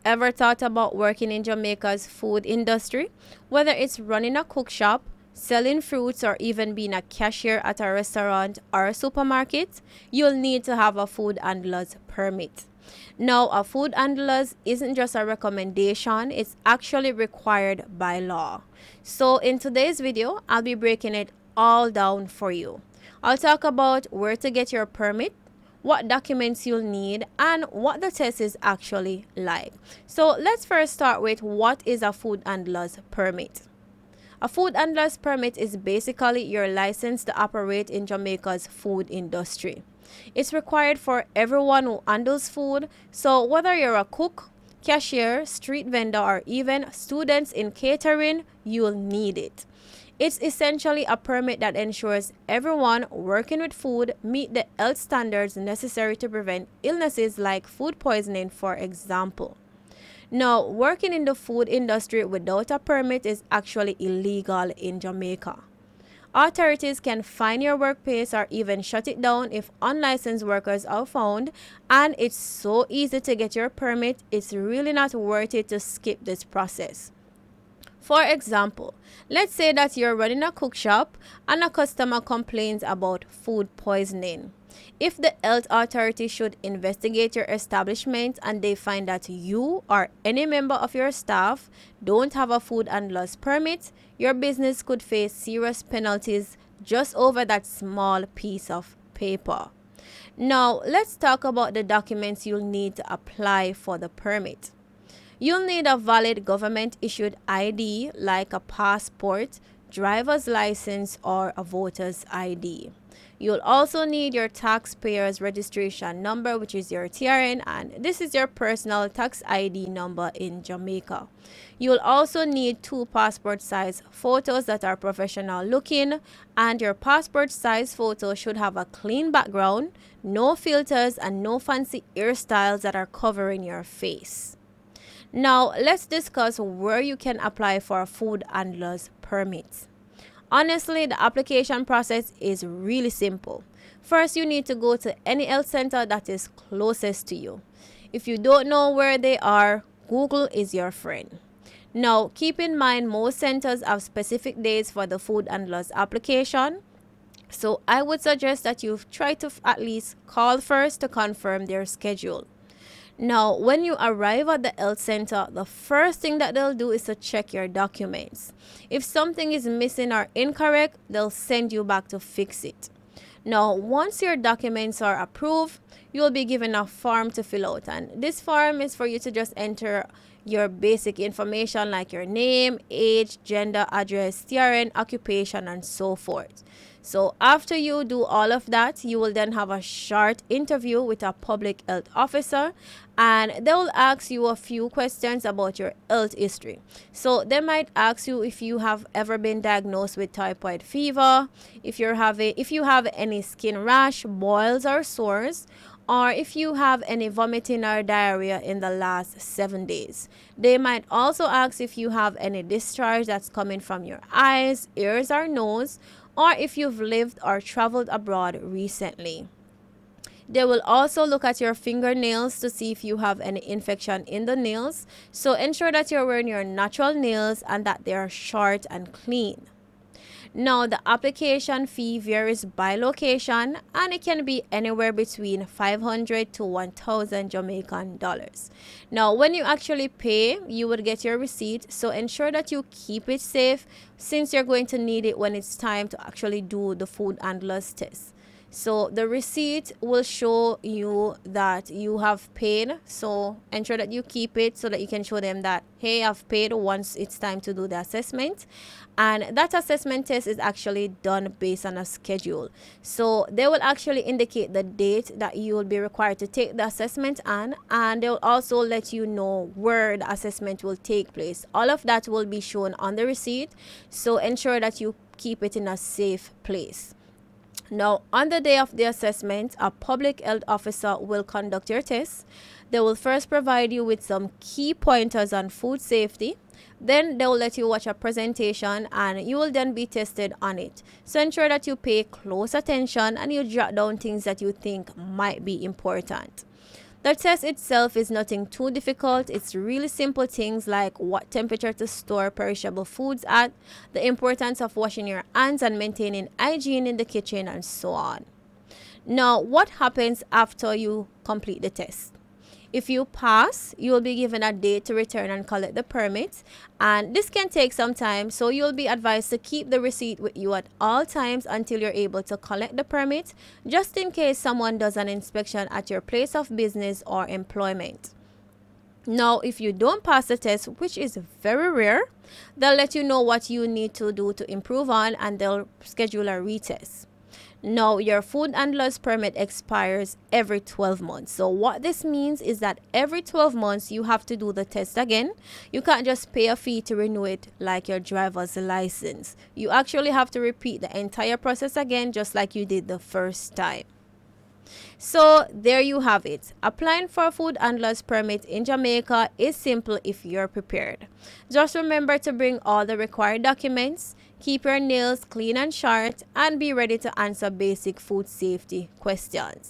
ever thought about working in Jamaica's food industry? Whether it's running a cook shop, selling fruits, or even being a cashier at a restaurant or a supermarket, you'll need to have a food handler's permit. Now, a food handler's isn't just a recommendation, it's actually required by law. So in today's video, I'll be breaking it all down for you. I'll talk about where to get your permit, what documents you'll need, and what the test is actually like. So let's first start with what is a food handler's permit. A food handler's permit is basically your license to operate in Jamaica's food industry. It's required for everyone who handles food, so whether you're a cook, cashier, street vendor, or even students in catering, you'll need it. It's essentially a permit that ensures everyone working with food meet the health standards necessary to prevent illnesses like food poisoning, for example. Now, working in the food industry without a permit is actually illegal in Jamaica. Authorities can fine your workplace or even shut it down if unlicensed workers are found, and it's so easy to get your permit, it's really not worth it to skip this process. For example, let's say that you're running a cook shop and a customer complains about food poisoning. If the health authority should investigate your establishment and they find that you or any member of your staff don't have a food handler's permit, your business could face serious penalties just over that small piece of paper. Now, let's talk about the documents you'll need to apply for the permit. You'll need a valid government-issued ID like a passport, driver's license, or a voter's ID. You'll also need your taxpayer's registration number, which is your TRN, and this is your personal tax ID number in Jamaica. You'll also need 2 passport-size photos that are professional looking, and your passport-size photo should have a clean background, no filters, and no fancy hairstyles that are covering your face. Now, let's discuss where you can apply for a food handler's permit. Honestly, the application process is really simple. First, you need to go to any health center that is closest to you. If you don't know where they are, Google is your friend. Now, keep in mind most centers have specific days for the food handler's application. So I would suggest that you try to at least call first to confirm their schedule. Now, when you arrive at the health center, the first thing that they'll do is to check your documents. If something is missing or incorrect, they'll send you back to fix it. Now, once your documents are approved, you'll be given a form to fill out. And this form is for you to just enter your basic information like your name, age, gender, address, TRN, occupation, and so forth. So after you do all of that, you will then have a short interview with a public health officer, and they will ask you a few questions about your health history. So they might ask you if you have ever been diagnosed with typhoid fever, if you have any skin rash, boils, or sores, or if you have any vomiting or diarrhea in the last 7 days. They might also ask if you have any discharge that's coming from your eyes, ears, or nose, or if you've lived or traveled abroad recently. They will also look at your fingernails to see if you have any infection in the nails. So ensure that you're wearing your natural nails and that they are short and clean. Now, the application fee varies by location, and it can be anywhere between 500 to 1,000 Jamaican dollars. Now, when you actually pay, you would get your receipt, so ensure that you keep it safe since you're going to need it when it's time to actually do the food handler's test. So the receipt will show you that you have paid, so ensure that you keep it so that you can show them that, hey, I've paid once it's time to do the assessment. And that assessment test is actually done based on a schedule. So they will actually indicate the date that you will be required to take the assessment on, and they will also let you know where the assessment will take place. All of that will be shown on the receipt, so ensure that you keep it in a safe place. Now, on the day of the assessment, a public health officer will conduct your test. They will first provide you with some key pointers on food safety. Then they will let you watch a presentation and you will then be tested on it. So ensure that you pay close attention and you jot down things that you think might be important. The test itself is nothing too difficult. It's really simple things like what temperature to store perishable foods at, the importance of washing your hands and maintaining hygiene in the kitchen, and so on. Now, what happens after you complete the test? If you pass, you will be given a date to return and collect the permit, and this can take some time, so you'll be advised to keep the receipt with you at all times until you're able to collect the permit, just in case someone does an inspection at your place of business or employment. Now, if you don't pass the test, which is very rare, they'll let you know what you need to do to improve on, and they'll schedule a retest. Now, your food handler's permit expires every 12 months. So what this means is that every 12 months you have to do the test again. You can't just pay a fee to renew it like your driver's license. You actually have to repeat the entire process again, just like you did the first time. So there you have it. Applying for a food handler's permit in Jamaica is simple if you're prepared. Just remember to bring all the required documents, keep your nails clean and short, and be ready to answer basic food safety questions.